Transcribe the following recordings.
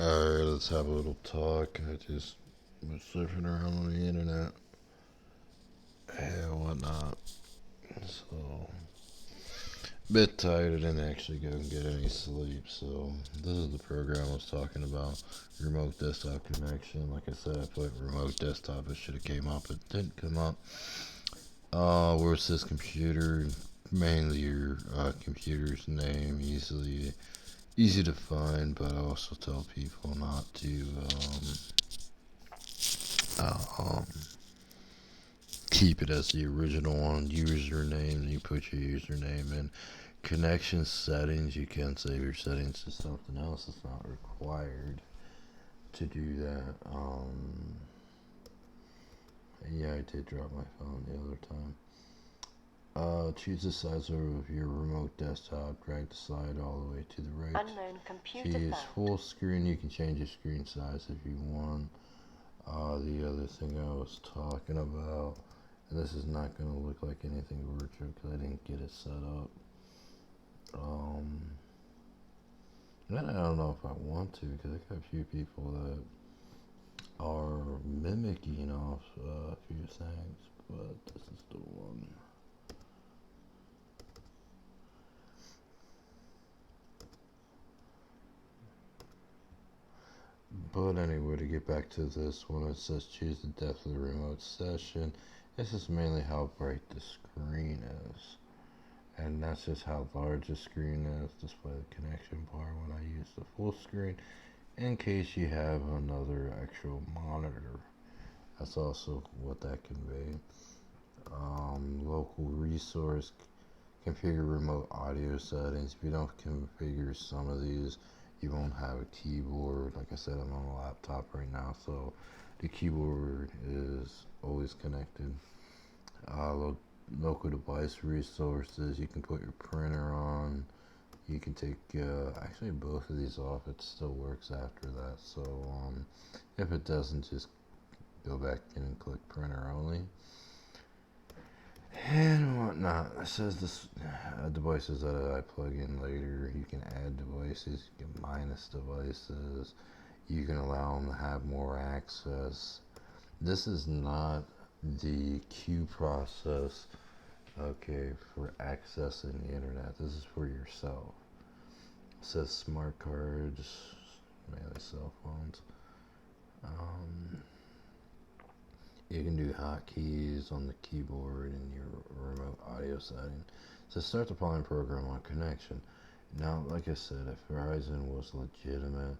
Alright, let's have a little talk. I just was surfing around on the internet and whatnot. So, bit tired. I didn't actually go and get any sleep. So, this is the program I was talking about. Remote desktop connection. Like I said, I put remote desktop. It should have came up. It didn't come up. Where's this computer? Mainly your computer's name. Easy to find, but I also tell people not to um, keep it as the original one. Username, you put your username in. Connection settings, you can save your settings to something else. It's not required to do that. Yeah, I did drop my phone the other time. Choose the size of your remote desktop. Drag the slide all the way to the right. Unknown computer Choose found. full screen. You can change your screen size if you want. The other thing I was talking about, and this is not going to look like anything virtual because I didn't get it set up. And I don't know if I want to because I got a few people that are mimicking off a few things, but this is the one. But anyway, to get back to this one, it says choose the depth of the remote session. This is mainly how bright the screen is. And that's just how large the screen is. Display the connection bar when I use the full screen. In case you have another actual monitor. That's also what that can be. Local resource, configure remote audio settings. If you don't configure some of these, you won't have a keyboard. Like I said, I'm on a laptop right now, so the keyboard is always connected. Local device resources, you can put your printer on. You can take actually both of these off. It still works after that. So if it doesn't, just go back in and click printer only and whatnot. It says this devices that I plug in later. You can add devices. You can minus devices. You can allow them to have more access. This is not the queue process. Okay, for accessing the internet. This is for yourself. It says smart cards, mainly cell phones. Um, you can do hotkeys on the keyboard in your remote audio setting. So start the following program on connection. Now, like I said, if Verizon was legitimate,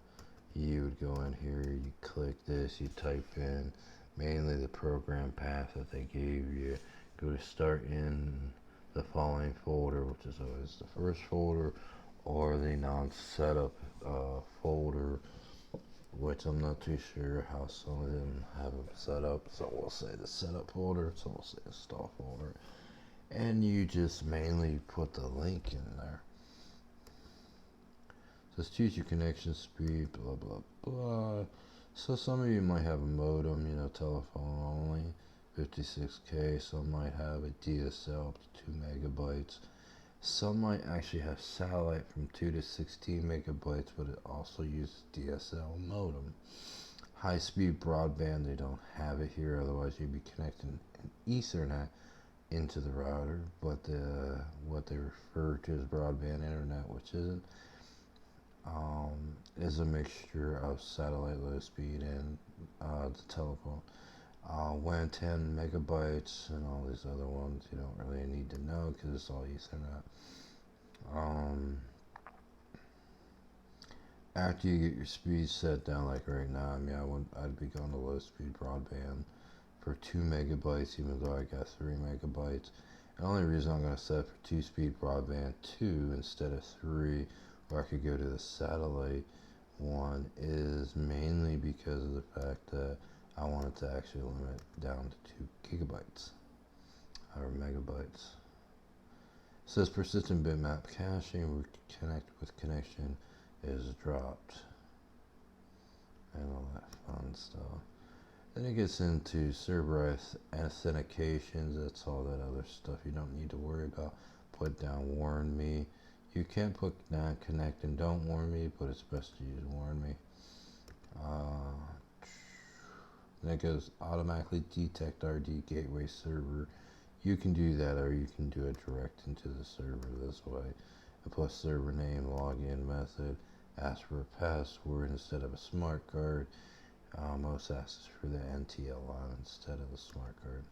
you would go in here, you click this, you type in mainly the program path that they gave you. Go to start in the following folder, which is always the first folder, or the non-setup folder, which I'm not too sure how some of them have it set up. So we'll say the setup folder, so we'll say install folder, and you just mainly put the link in there. Says choose your connection speed, blah blah blah. So some of you might have a modem, telephone only, 56K. Some might have a DSL up to 2 MB. Some might actually have satellite from 2 to 16 megabytes, but it also uses DSL modem. High speed broadband, they don't have it here, otherwise you'd be connecting an Ethernet into the router, but what they refer to as broadband internet, which isn't, is a mixture of satellite low speed and the telephone. WAN 10 megabytes and all these other ones you don't really need to know because it's all Ethernet. Um, After you get your speed set down, like right now, I'd be going to low speed broadband for 2 MB, even though I got 3 MB. The only reason I'm going to set for 2 speed broadband 2 instead of 3, or I could go to the satellite one, is mainly because of the fact that I wanted to actually limit down to 2 GB or megabytes. It says persistent bitmap caching, reconnect with connection is dropped, and all that fun stuff. Then it gets into server authentications. That's all that other stuff you don't need to worry about. Put down warn me. You can put down connect and don't warn me, but it's best to use warn me. Uh, then it goes automatically detect RD gateway server. You can do that, or you can do it direct into the server this way. And plus server name, login method, ask for a password instead of a smart card. Most asks for the NTLM instead of the smart card.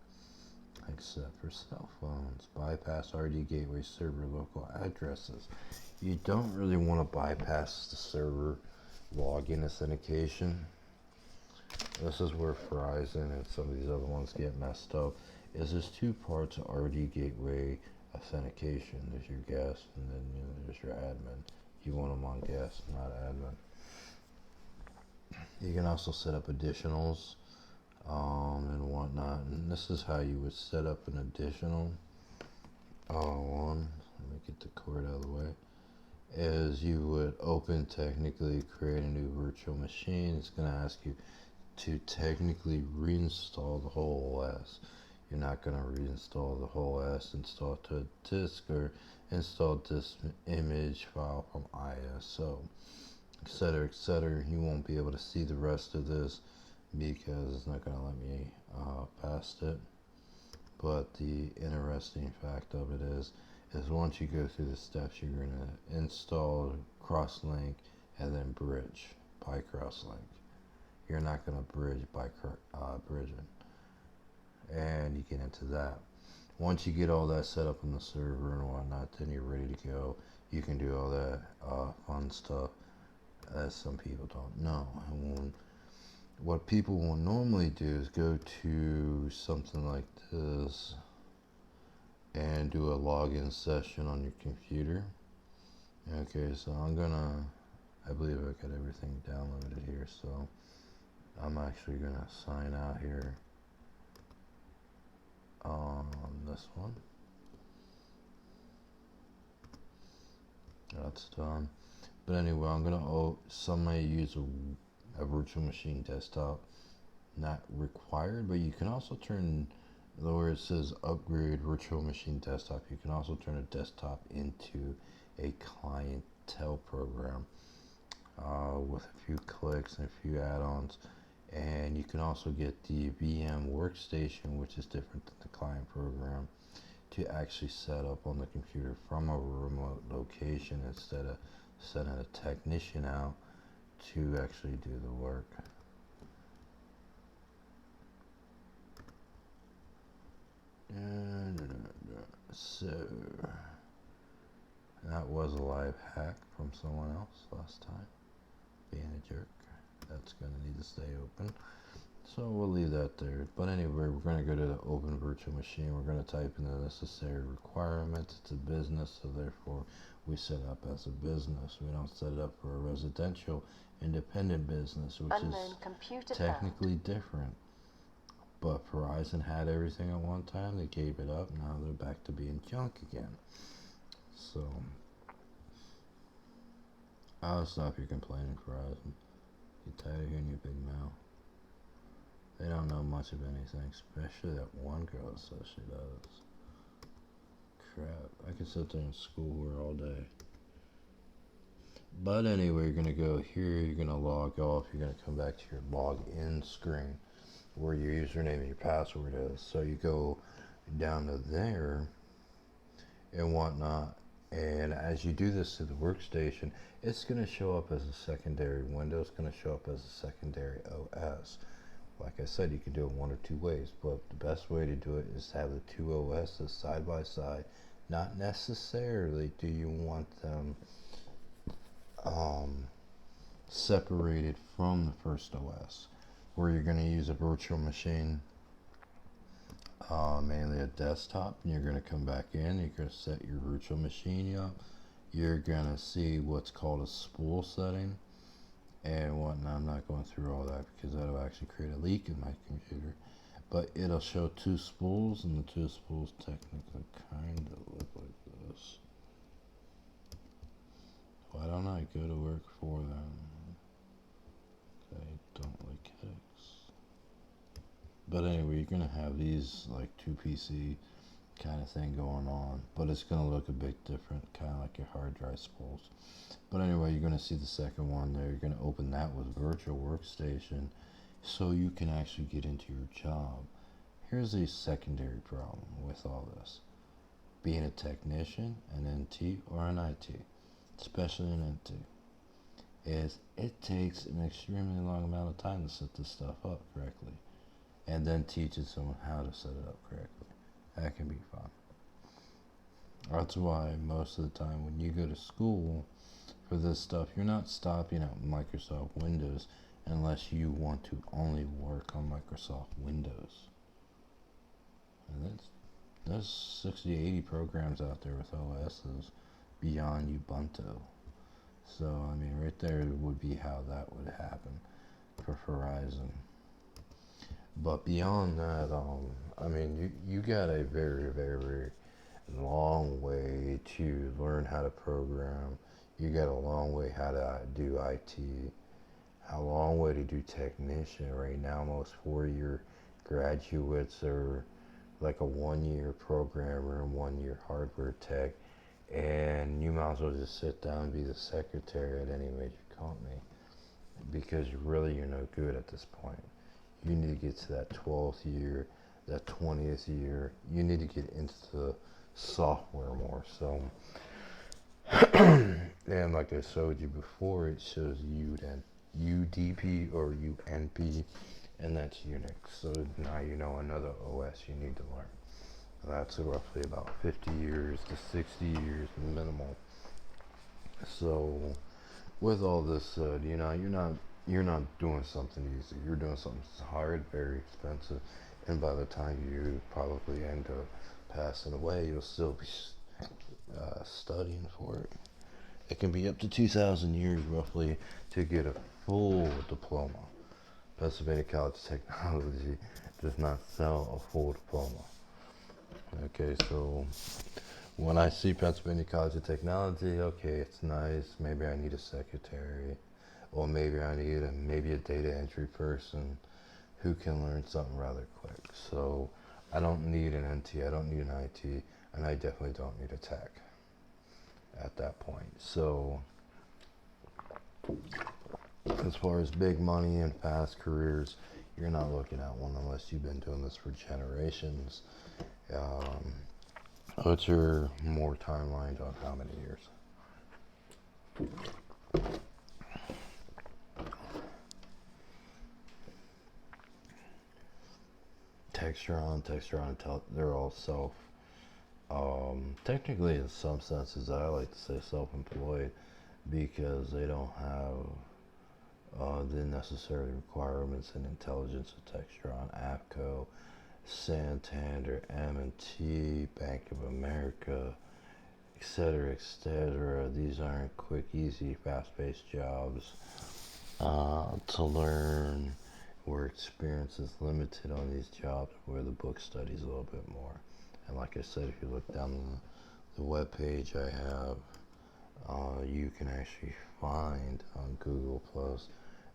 Except for cell phones. Bypass RD gateway server local addresses. You don't really want to bypass the server login authentication. This is where Verizon and some of these other ones get messed up. Is there's two parts of RD gateway authentication. There's your guest and then there's your admin. You want them on guest, not admin. You can also set up additionals and whatnot. And this is how you would set up an additional. One, let me get the cord out of the way. Is you would open technically create a new virtual machine. It's going to ask you to technically reinstall the whole OS. You're not going to reinstall the whole OS, install it to a disk, or install this image file from ISO, etc., etc. You won't be able to see the rest of this because it's not going to let me past it. But the interesting fact of it is once you go through the steps, you're going to install Crosslink and then bridge by Crosslink. You're not going to bridge by bridging. And you get into that. Once you get all that set up in the server and whatnot, then you're ready to go. You can do all that fun stuff that some people don't know. And what people will normally do is go to something like this and do a login session on your computer. Okay, so I believe I got everything downloaded here, so I'm actually gonna sign out here on this one. That's done. But anyway, I'm gonna some may use a virtual machine desktop. Not required, but you can also turn where it says upgrade virtual machine desktop, you can also turn a desktop into a clientele program with a few clicks and a few add-ons. And you can also get the VM workstation, which is different than the client program, to actually set up on the computer from a remote location instead of sending a technician out to actually do the work. So that was a live hack from someone else last time. Being a jerk. That's going to need to stay open. So we'll leave that there. But anyway, we're going to go to the open virtual machine. We're going to type in the necessary requirements. It's a business, so therefore we set up as a business. We don't set it up for a residential independent business, which is technically different. But Verizon had everything at one time. They gave it up. Now they're back to being junk again. So I'll stop your complaining, Verizon. Get tired of hearing your big mouth. They don't know much of anything, especially that one girl that says she does. Crap, I could sit there and school her all day. But anyway, you're gonna go here, you're gonna log off, you're gonna come back to your login screen where your username and your password is. So you go down to there and whatnot. And as you do this to the workstation, it's going to show up as a secondary window. It's going to show up as a secondary OS. Like I said, you can do it one or two ways, but the best way to do it is to have the two OSs side by side. Not necessarily do you want them separated from the first OS, where you're going to use a virtual machine, mainly a desktop, and you're going to come back in, you're going to set your virtual machine up, you're going to see what's called a spool setting and whatnot. I'm not going through all that because that'll actually create a leak in my computer, but it'll show two spools, and the two spools technically kind of look like this. Why don't I go to work for them? I don't like headaches. But anyway, you're gonna have these like two PC kind of thing going on, but it's going to look a bit different, kind of like your hard drive spools. But anyway, you're going to see the second one there. You're going to open that with virtual workstation so you can actually get into your job. Here's a secondary problem with all this. Being a technician, an NT, or an IT, especially an NT, is it takes an extremely long amount of time to set this stuff up correctly and then teaching someone how to set it up correctly. That can be fun. That's why most of the time when you go to school for this stuff, you're not stopping at Microsoft Windows unless you want to only work on Microsoft Windows. And there's 60, 80 programs out there with OSs beyond Ubuntu. So, I mean, right there would be how that would happen for Verizon. But beyond that, I mean, you got a very, very long way to learn how to program. You got a long way how to do IT. A long way to do technician. Right now, most 4-year graduates are like a 1-year programmer and 1-year hardware tech. And you might as well just sit down and be the secretary at any major company because you're no good at this point. You need to get to that 12th year, that 20th year. You need to get into the software more. So, and like I showed you before, it shows UDP or UNP, and that's Unix. So now you know another OS you need to learn. That's roughly about 50 years to 60 years minimal. So, with all this said, you're not doing something easy. You're doing something hard, very expensive, and by the time you probably end up passing away, you'll still be studying for it. It can be up to 2,000 years roughly to get a full diploma. Pennsylvania College of Technology does not sell a full diploma. Okay, so when I see Pennsylvania College of Technology, okay, it's nice. Maybe I need a secretary, or maybe I need maybe a data entry person who can learn something rather quick. So I don't need an NT, I don't need an IT, and I definitely don't need a tech at that point. So as far as big money and fast careers, you're not looking at one unless you've been doing this for generations. What's your more timelines on how many years? Textron, they're all technically in some senses, I like to say self-employed because they don't have the necessary requirements and intelligence of Textron, APCO, Santander, M&T, Bank of America, etc., etc. These aren't quick, easy, fast-paced jobs to learn, where experience is limited on these jobs, where the book studies a little bit more. And like I said, if you look down the web page I have, you can actually find on Google Plus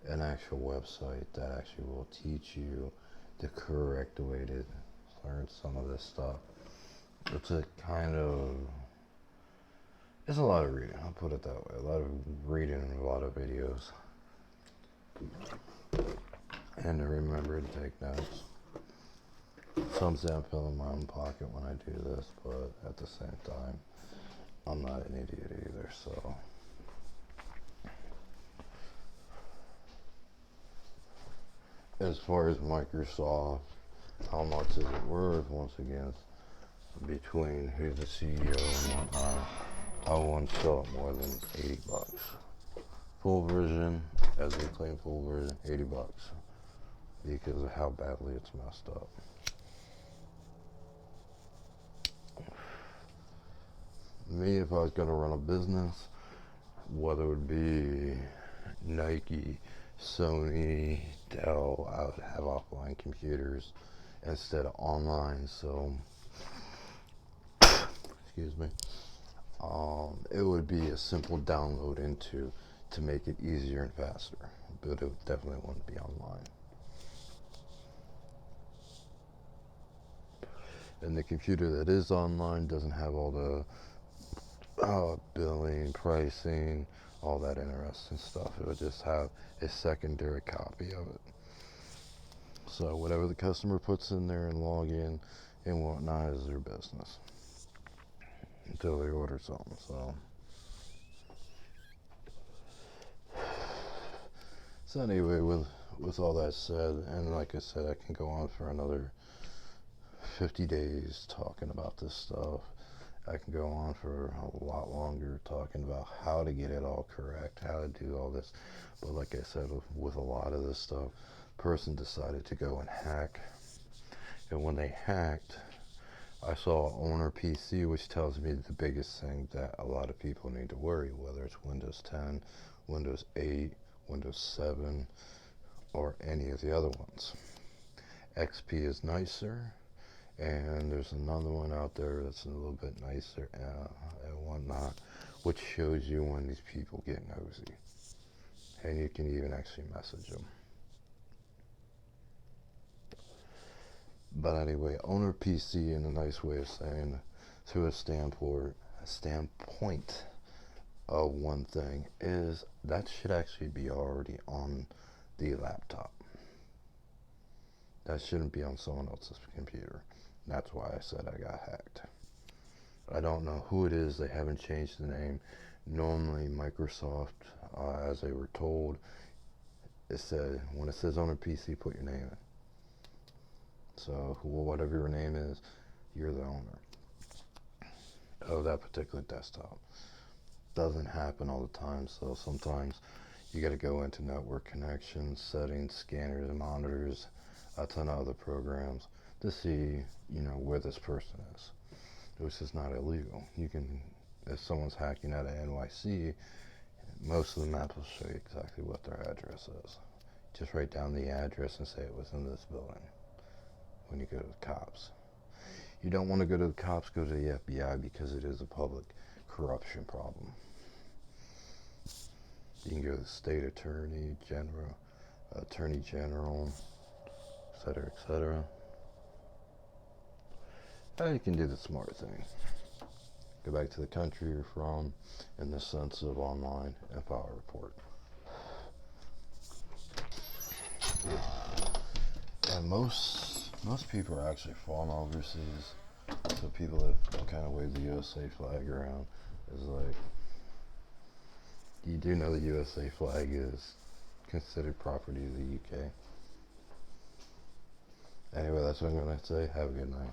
an actual website that actually will teach you the correct way to learn some of this stuff. It's a lot of reading, I'll put it that way. A lot of reading and a lot of videos. And to remember to take notes. Some say I'm filling my own pocket when I do this, but at the same time, I'm not an idiot either, so. As far as Microsoft, how much is it worth? Once again, between who's the CEO and whatnot, I wouldn't sell it more than $80. Full version, as they claim full version, $80 because of how badly it's messed up. Me, if I was going to run a business, whether it would be Nike, Sony, Dell, I would have offline computers instead of online. So, excuse me. It would be a simple download into to make it easier and faster, but it definitely wouldn't be online. And the computer that is online doesn't have all the billing, pricing, all that interesting stuff. It would just have a secondary copy of it. So whatever the customer puts in there and log in and whatnot is their business until they order something. So anyway, with all that said, and like I said, I can go on for another 50 days talking about this stuff. I can go on for a lot longer talking about how to get it all correct, how to do all this. But like I said, with a lot of this stuff, person decided to go and hack. And when they hacked, I saw owner PC, which tells me the biggest thing that a lot of people need to worry, whether it's Windows 10, Windows 8, Windows 7, or any of the other ones. XP is nicer, and there's another one out there that's a little bit nicer and whatnot, which shows you when these people get nosy. And you can even actually message them. But anyway, owner PC, in a nice way of saying, through a standpoint of one thing, is that should actually be already on the laptop. That shouldn't be on someone else's computer. That's why I said I got hacked. I don't know who it is. They haven't changed the name. Normally, Microsoft, as they were told, it said when it says owner PC, put your name in. So whatever your name is, you're the owner of that particular desktop. Doesn't happen all the time, so sometimes you got to go into network connections, settings, scanners, monitors, a ton of other programs to see, where this person is, which is not illegal. You can, if someone's hacking out of NYC, most of the maps will show you exactly what their address is. Just write down the address and say it was in this building when you go to the cops. You don't want to go to the cops, go to the FBI, because it is a public corruption problem. You can go to the state attorney general, etc., etc. Or you can do the smart thing. Go back to the country you're from in the sense of online and file a report. And most people are actually from overseas, so people that kind of wave the USA flag around is like, you do know the USA flag is considered property of the UK. Anyway, that's what I'm going to say. Have a good night.